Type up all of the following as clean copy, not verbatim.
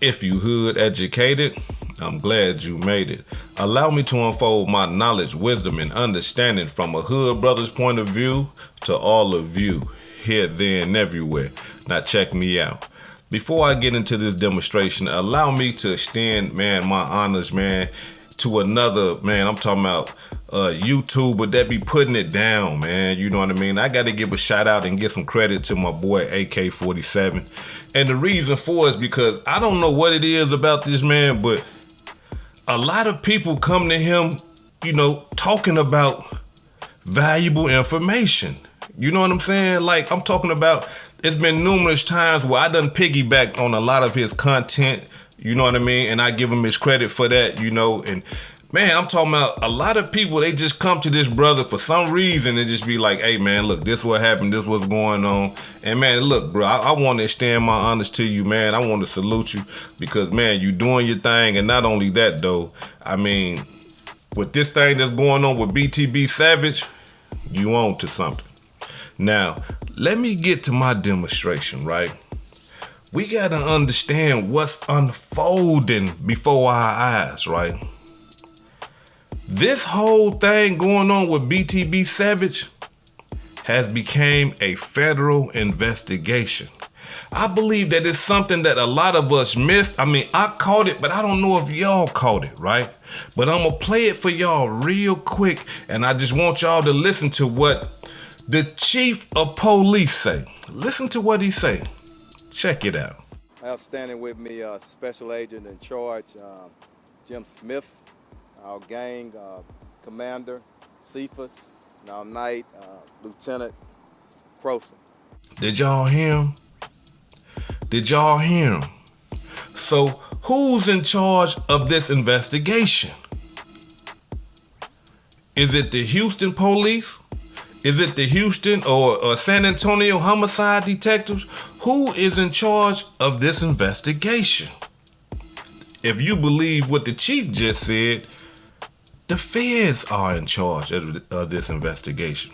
If you hood educated, I'm glad you made it. Allow me to unfold my knowledge, wisdom, and understanding from a hood brother's point of view to all of you, here, there, and everywhere. Now check me out. Before I get into this demonstration, allow me to extend, man, my honors, man, to another, man, I'm talking about YouTuber that be putting it down, man. You know what I mean? I got to give a shout out and get some credit to my boy AK-47. And the reason for it is because I don't know what it is about this man, but a lot of people come to him, you know, talking about valuable information. You know what I'm saying? Like, I'm talking about, it's been numerous times where I done piggybacked on a lot of his content, you know what I mean? And I give him his credit for that, you know. And man, I'm talking about a lot of people, they just come to this brother for some reason and just be like, hey man, look, this what happened, this what's going on. And man, look, bro, I want to extend my honors to you, man. I want to salute you because, man, you doing your thing. And not only that, though, I mean, with this thing that's going on with BTB Savage, you on to something. Now, let me get to my demonstration, right? We got to understand what's unfolding before our eyes, right? This whole thing going on with BTB Savage has become a federal investigation. I believe that it's something that a lot of us missed. I mean, I caught it, but I don't know if y'all caught it, right? But I'm gonna play it for y'all real quick, and I just want y'all to listen to what the chief of police say. Listen to what he say. Check it out. I have standing with me Special Agent in Charge, Jim Smith, our gang commander, Cephas, and our night, Lieutenant Croson. Did y'all hear him? Did y'all hear him? So who's in charge of this investigation? Is it the Houston police? Is it the Houston or San Antonio homicide detectives? Who is in charge of this investigation? If you believe what the chief just said, the feds are in charge of this investigation.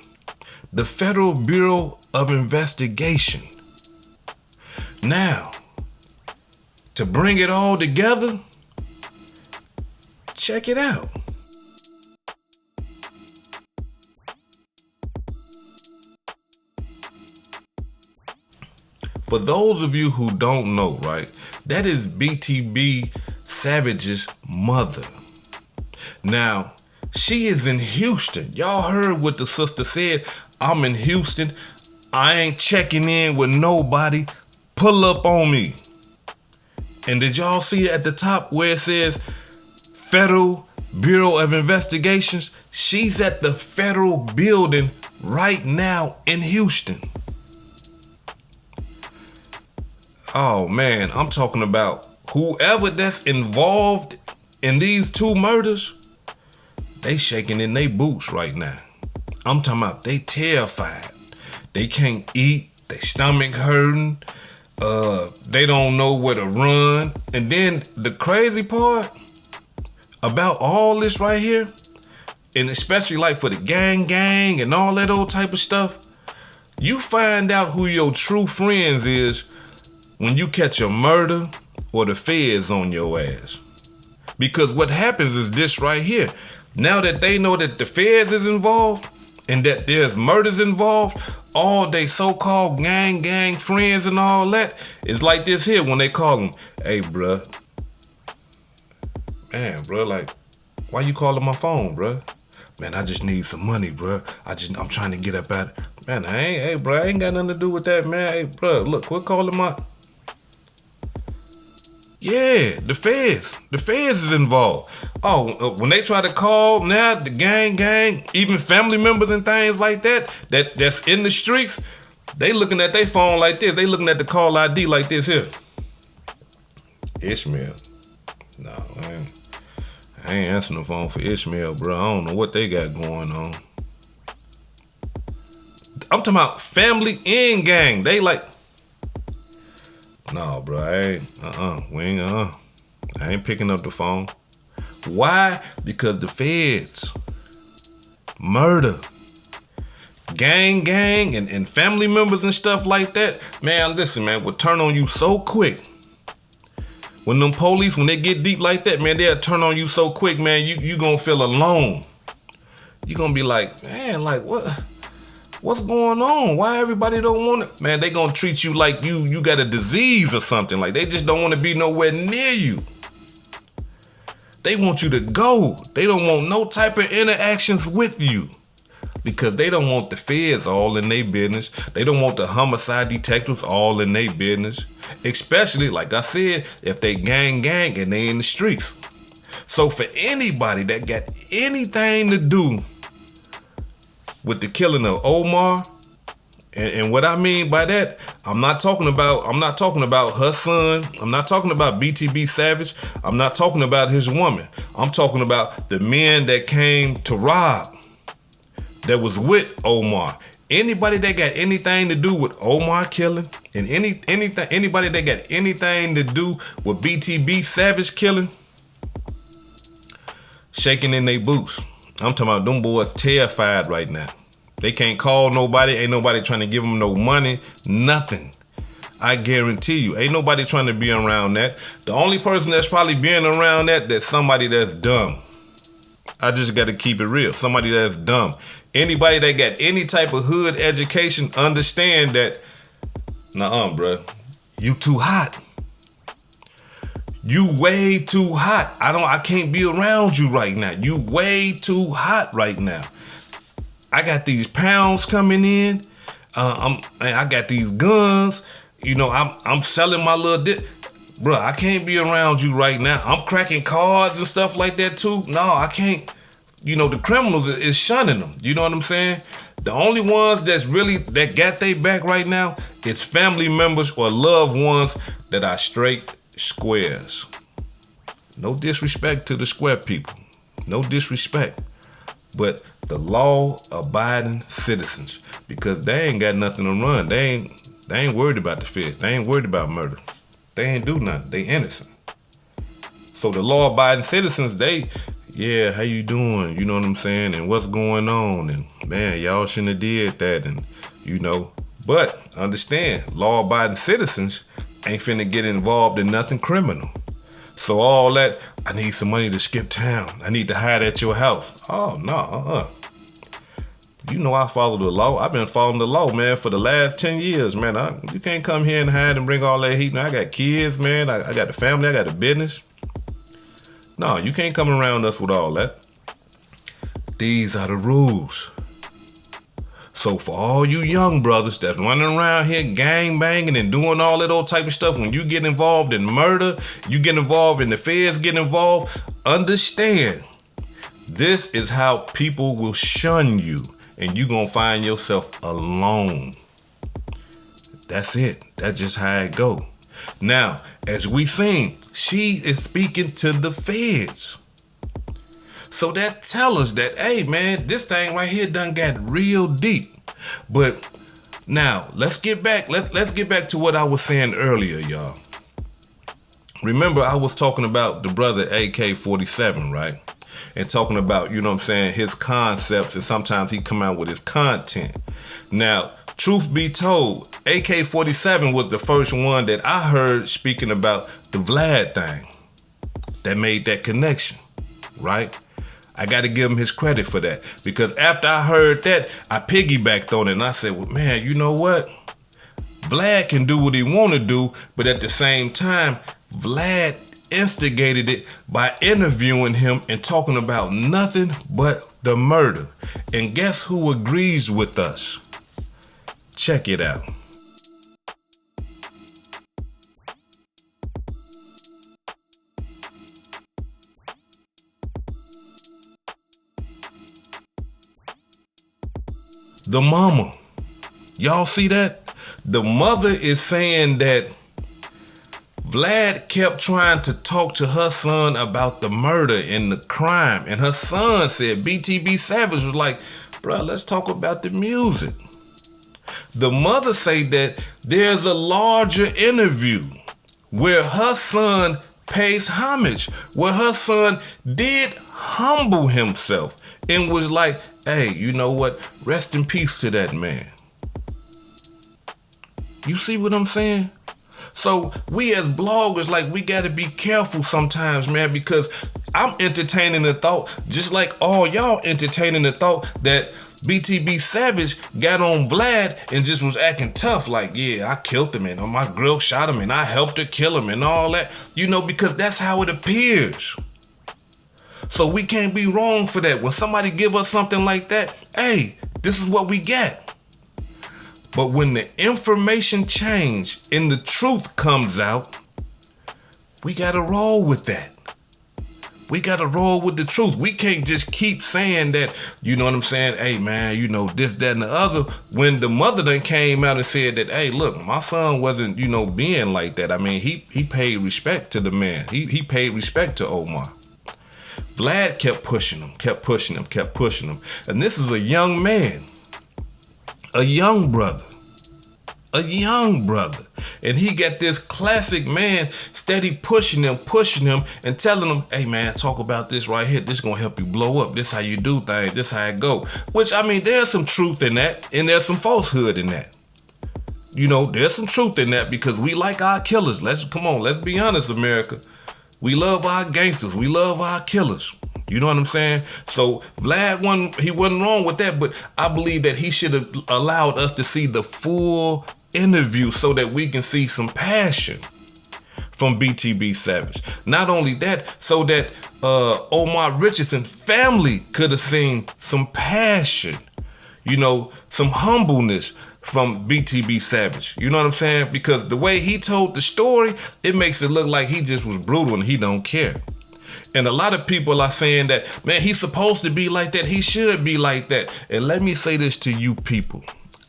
The Federal Bureau of Investigation. Now, to bring it all together, check it out. For those of you who don't know, right, that is BTB Savage's mother. Now, she is in Houston. Y'all heard what the sister said. I'm in Houston. I ain't checking in with nobody. Pull up on me. And did y'all see at the top where it says Federal Bureau of Investigations? She's at the federal building right now in Houston. Oh man, I'm talking about whoever that's involved in these two murders, they shaking in their boots right now. I'm talking about they terrified. They can't eat, their stomach hurting, they don't know where to run. And then the crazy part about all this right here, and especially like for the gang and all that old type of stuff, you find out who your true friends is when you catch a murder or the feds on your ass. Because what happens is this right here. Now that they know that the feds is involved and that there's murders involved, all they so-called gang friends and all that is like this here when they call them, hey bruh, man bruh, like, why you calling my phone, bruh? Man, I just need some money, bruh. I'm trying to get up out it. Man, hey bruh, I ain't got nothing to do with that, man. Hey bruh, look, quit calling my... Yeah, the feds is involved. Oh, when they try to call now, the gang, even family members and things like that's in the streets, they looking at their phone like this. They looking at the call ID like this here. Ishmael. No, I ain't answering the phone for Ishmael, bro. I don't know what they got going on. I'm talking about family and gang. They like, no, bro, I ain't picking up the phone. Why? Because the feds, murder, gang, and family members and stuff like that, man, listen, man, will turn on you so quick. When them police, when they get deep like that, man, they'll turn on you so quick, man, you gonna feel alone. You gonna be like, man, like what's going on? Why everybody don't want it? Man, they gonna treat you like you got a disease or something. Like they just don't want to be nowhere near you. They want you to go. They don't want no type of interactions with you. Because they don't want the feds all in their business. They don't want the homicide detectives all in their business. Especially, like I said, if they gang and they in the streets. So for anybody that got anything to do with the killing of Omar, and what I mean by that, I'm not talking about her son. I'm not talking about BTB Savage. I'm not talking about his woman. I'm talking about the men that came to rob, that was with Omar. Anybody that got anything to do with Omar killing, and anybody that got anything to do with BTB Savage killing, shaking in their boots. I'm talking about them boys terrified right now. They can't call nobody. Ain't nobody trying to give them no money. Nothing. I guarantee you. Ain't nobody trying to be around that. The only person that's probably being around that's somebody that's dumb. I just got to keep it real. Somebody that's dumb. Anybody that got any type of hood education understand that, nuh-uh, bruh. You too hot. You way too hot. I can't be around you right now. You way too hot right now. I got these pounds coming in. I got these guns. You know, I'm selling my little Bruh, I can't be around you right now. I'm cracking cards and stuff like that too. No, I can't. You know, the criminals is shunning them. You know what I'm saying? The only ones that got their back right now is family members or loved ones that are straight squares. No disrespect to the square people. No disrespect. But the law-abiding citizens, because they ain't got nothing to run. They ain't worried about the feds. They ain't worried about murder. They ain't do nothing. They innocent. So the law-abiding citizens, how you doing? You know what I'm saying? And what's going on? And man, y'all shouldn't have did that. And you know, but understand, law-abiding citizens ain't finna get involved in nothing criminal. So all that, I need some money to skip town. I need to hide at your house. Oh no, You know I follow the law. I've been following the law, man, for the last 10 years, man. You can't come here and hide and bring all that heat. Man, I got kids, man. I got the family. I got the business. No, you can't come around us with all that. These are the rules. So for all you young brothers that's running around here gang banging and doing all that old type of stuff, when you get involved in murder, you get involved and the feds get involved, understand, this is how people will shun you. And you gonna find yourself alone. That's it. That's just how it go. Now, as we seen, she is speaking to the feds. So that tell us that, hey man, this thing right here done got real deep. But now let's get back. Let's get back to what I was saying earlier, y'all. Remember, I was talking about the brother AK-47, right? And talking about, you know what I'm saying, his concepts, and sometimes he come out with his content. Now, truth be told, AK-47 was the first one that I heard speaking about the Vlad thing that made that connection, right? I got to give him his credit for that, because after I heard that, I piggybacked on it and I said, well, man, you know what? Vlad can do what he want to do, but at the same time, Vlad instigated it by interviewing him and talking about nothing but the murder. And guess who agrees with us? Check it out. The mama. Y'all see that? The mother is saying that Vlad kept trying to talk to her son about the murder and the crime. And her son said, BTB Savage was like, bro, let's talk about the music. The mother said that there's a larger interview where her son pays homage, where her son did humble himself and was like, hey, you know what? Rest in peace to that man. You see what I'm saying? So we as bloggers, like, we gotta be careful sometimes, man, because I'm entertaining the thought, just like all y'all entertaining the thought that BTB Savage got on Vlad and just was acting tough, like, yeah, I killed him and my girl shot him and I helped her kill him and all that, because that's how it appears. So we can't be wrong for that. When somebody give us something like that, hey, this is what we get. But when the information change and the truth comes out, we gotta roll with that. We gotta roll with the truth. We can't just keep saying that, you know what I'm saying? Hey man, this, that, and the other. When the mother done came out and said that, hey, look, my son wasn't, being like that. I mean, he paid respect to the man. He paid respect to Omar. Vlad kept pushing him. And this is a young man, a young brother. And he got this classic man steady pushing him and telling him, hey man, talk about this right here. This gonna help you blow up. This how you do things. This how it go. Which, I mean, there's some truth in that and there's some falsehood in that. There's some truth in that because we like our killers. Let's be honest, America. We love our gangsters. We love our killers. You know what I'm saying? So Vlad wasn't wrong with that, but I believe that he should have allowed us to see the full interview so that we can see some passion from BTB Savage. Not only that, so that Omar Richardson family could have seen some passion, some humbleness from BTB Savage. You know what I'm saying? Because the way he told the story, it makes it look like he just was brutal and he don't care. And a lot of people are saying that, man, he's supposed to be like that. He should be like that. And let me say this to you people.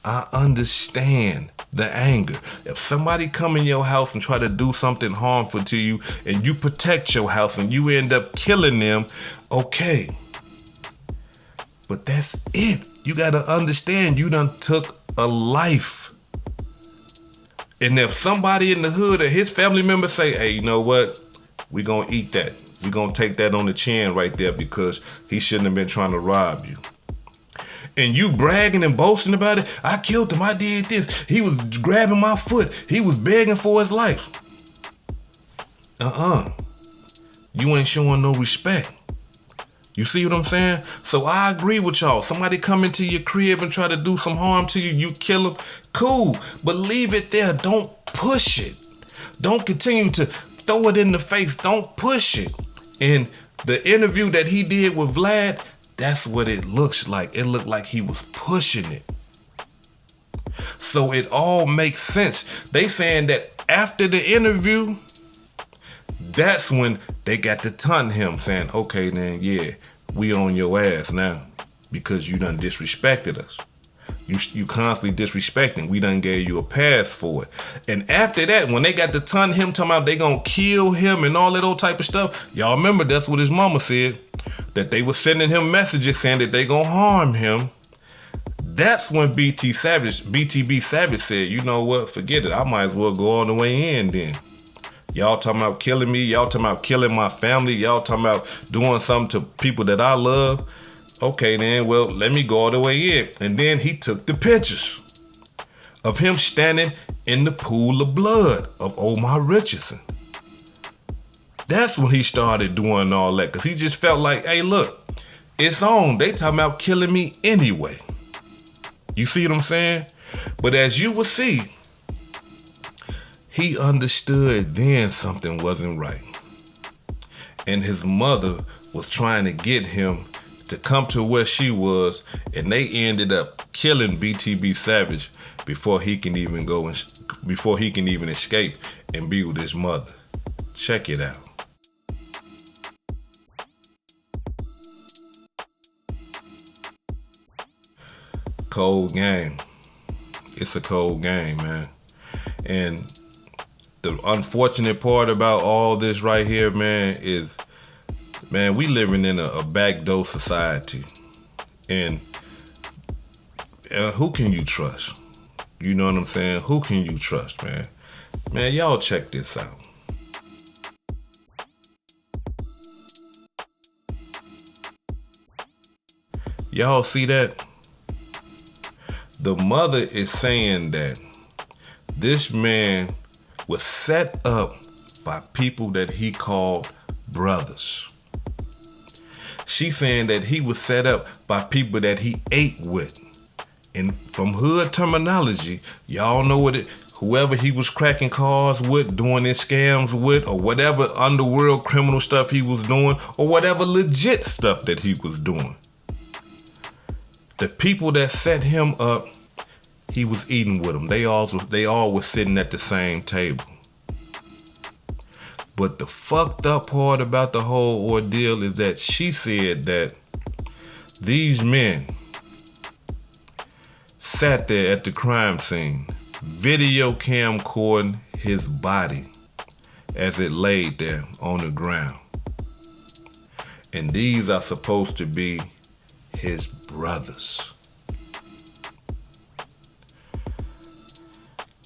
I understand the anger. If somebody come in your house and try to do something harmful to you and you protect your house and you end up killing them, okay. But that's it. You got to understand you done took a life. And if somebody in the hood or his family member say, hey, you know what? We gonna eat that. We gonna take that on the chin right there because he shouldn't have been trying to rob you. And you bragging and boasting about it. I killed him. I did this. He was grabbing my foot. He was begging for his life. You ain't showing no respect. You see what I'm saying? So I agree with y'all. Somebody come into your crib and try to do some harm to you. You kill them. Cool. But leave it there. Don't push it. Don't continue to throw it in the face. Don't push it. And the interview that he did with Vlad, that's what it looks like. It looked like he was pushing it. So it all makes sense. They saying that after the interview, that's when they got to taunt him, saying, okay, then, yeah, we on your ass now because you done disrespected us. You constantly disrespecting. We done gave you a pass for it. And after that, when they got to taunt him, talking about they gonna kill him and all that old type of stuff, y'all remember that's what his mama said, that they were sending him messages saying that they gonna harm him. That's when BTB Savage said, you know what, forget it. I might as well go all the way in then. Y'all talking about killing me. Y'all talking about killing my family. Y'all talking about doing something to people that I love. Okay, then, well, let me go all the way in. And then he took the pictures of him standing in the pool of blood of Omar Richardson. That's when he started doing all that, because he just felt like, hey, look, it's on. They talking about killing me anyway. You see what I'm saying? But as you will see, he understood then something wasn't right. And his mother was trying to get him to come to where she was, and they ended up killing BTB Savage before he can even escape and be with his mother. Check it out. Cold game. It's a cold game, man. And the unfortunate part about all this right here, man, is, man, we living in a backdoor society. And who can you trust? You know what I'm saying? Who can you trust, man? Man, y'all check this out. Y'all see that? The mother is saying that this man was set up by people that he called brothers. She saying that he was set up by people that he ate with. And from hood terminology, y'all know what it, whoever he was cracking cars with, doing his scams with, or whatever underworld criminal stuff he was doing, or whatever legit stuff that he was doing. The people that set him up, he was eating with them. They all were sitting at the same table. But the fucked up part about the whole ordeal is that she said that these men sat there at the crime scene, video camcording his body as it laid there on the ground. And these are supposed to be his brothers.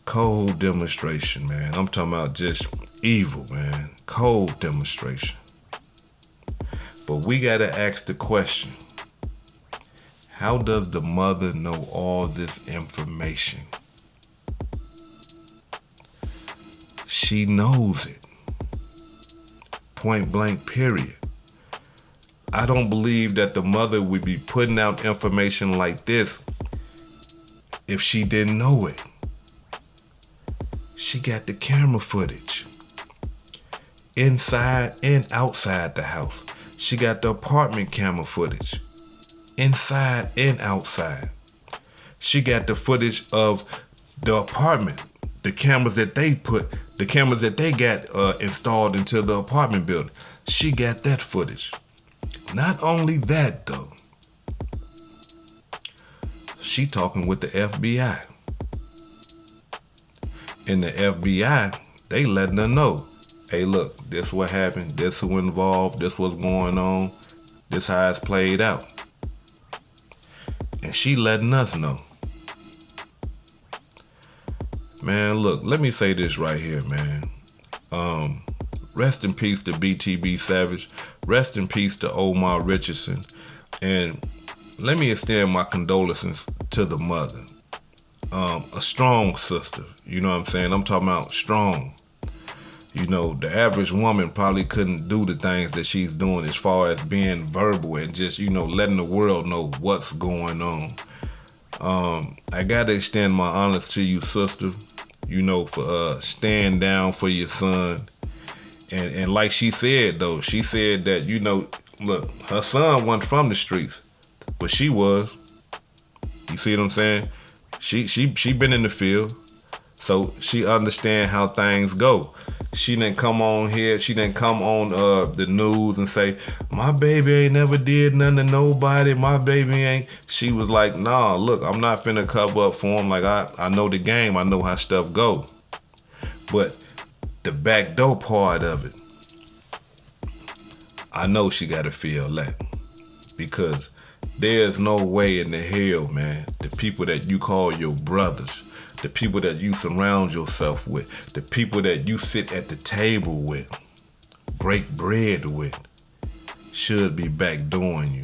Cold demonstration, man. I'm talking about just evil, man. Cold demonstration. But we gotta ask the question, how does the mother know all this information? She knows it. Point blank, period. I don't believe that the mother would be putting out information like this if she didn't know it. She got the camera footage inside and outside the house. She got the apartment camera footage inside and outside. She got the footage of the apartment, the cameras that they got installed into the apartment building. She got that footage. Not only that though, she talking with the FBI. And the FBI, they letting her know, hey look, this what happened, this who involved, this what's going on, this how it's played out. And she letting us know. Man, look, let me say this right here, man. Rest in peace to BTB Savage. Rest in peace to Omar Richardson. And let me extend my condolences to the mother. A strong sister, you know what I'm saying? I'm talking about strong. You know, the average woman probably couldn't do the things that she's doing as far as being verbal and just, you know, letting the world know what's going on. I gotta extend my honors to you, sister, you know, for staying down for your son. And like she said, though, she said that, you know, look, her son wasn't from the streets, but she was. You see what I'm saying? She been in the field, so she understand how things go. She didn't come on here, she didn't come on the news and say, my baby ain't never did nothing to nobody, my baby ain't. She was like, nah, look, I'm not finna cover up for him. Like, I know the game, I know how stuff go. But the back door part of it, I know she gotta feel that. Because there's no way in the hell, man, the people that you call your brothers, the people that you surround yourself with, the people that you sit at the table with, break bread with, should be backdooring you.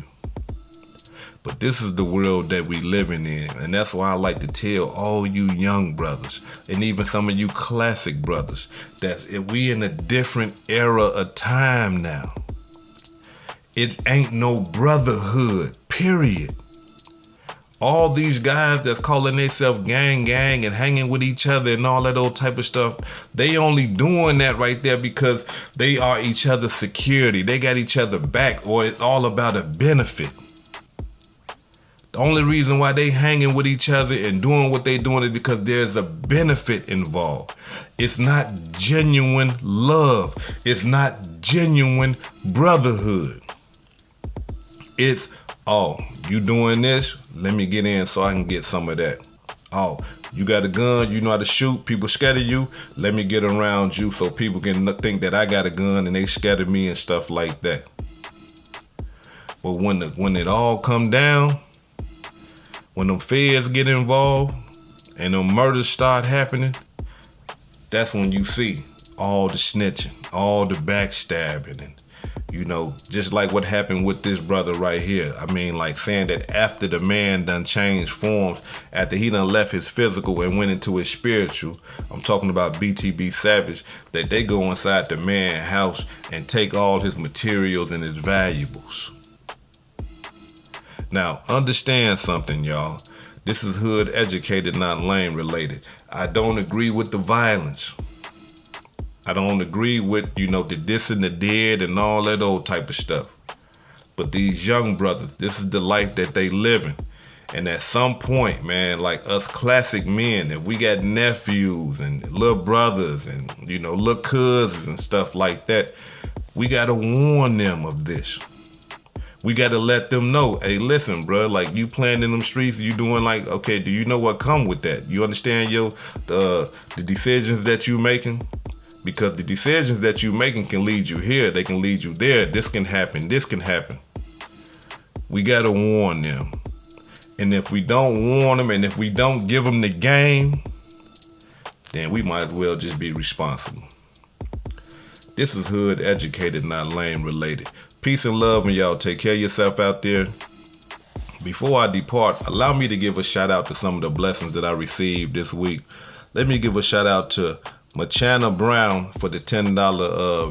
But this is the world that we living in, and that's why I like to tell all you young brothers, and even some of you classic brothers, that we in a different era of time now. It ain't no brotherhood, period. All these guys that's calling themselves gang and hanging with each other and all that old type of stuff, they only doing that right there because they are each other's security. They got each other back, or it's all about a benefit. The only reason why they hanging with each other and doing what they doing is because there's a benefit involved. It's not genuine love. It's not genuine brotherhood. It's, oh, you doing this? Let me get in so I can get some of that. Oh, you got a gun, you know how to shoot, people scatter you, let me get around you so people can think that I got a gun and they scatter me and stuff like that. But when it all come down, when them feds get involved and them murders start happening, that's when you see all the snitching, all the backstabbing, and You know, just like what happened with this brother right here. I mean, like saying that after the man done changed forms, after he done left his physical and went into his spiritual, I'm talking about BTB Savage, that they go inside the man's house and take all his materials and his valuables. Now, understand something, y'all. This is hood educated, not lame related. I don't agree with the violence. I don't agree with, you know, the this and the dead and all that old type of stuff. But these young brothers, this is the life that they living. And at some point, man, like us classic men, if we got nephews and little brothers and, you know, little cousins and stuff like that, we got to warn them of this. We got to let them know, hey, listen, bro, like you playing in them streets, you doing like, okay, do you know what come with that? You understand, the decisions that you making? Because the decisions that you're making can lead you here. They can lead you there. This can happen. This can happen. We got to warn them. And if we don't warn them and if we don't give them the game, then we might as well just be responsible. This is hood educated, not lame related. Peace and love, and y'all take care of yourself out there. Before I depart, allow me to give a shout out to some of the blessings that I received this week. Let me give a shout out to Machana Brown for the $10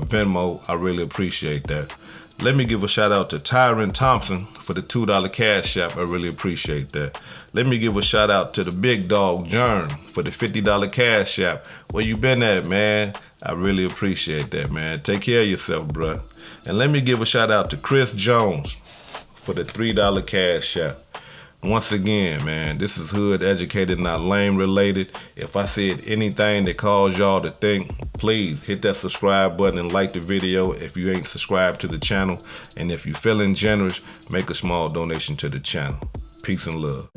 Venmo. I really appreciate that. Let me give a shout out to Tyron Thompson for the $2 Cash App. I really appreciate that. Let me give a shout out to the big dog Jern for the $50 Cash App. Where you been at, man? I really appreciate that, man. Take care of yourself, bruh. And let me give a shout out to Chris Jones for the $3 Cash App. Once again, man, this is hood educated, not lame related. If I said anything that caused y'all to think, please hit that subscribe button and like the video if you ain't subscribed to the channel. And if you're feeling generous, make a small donation to the channel. Peace and love.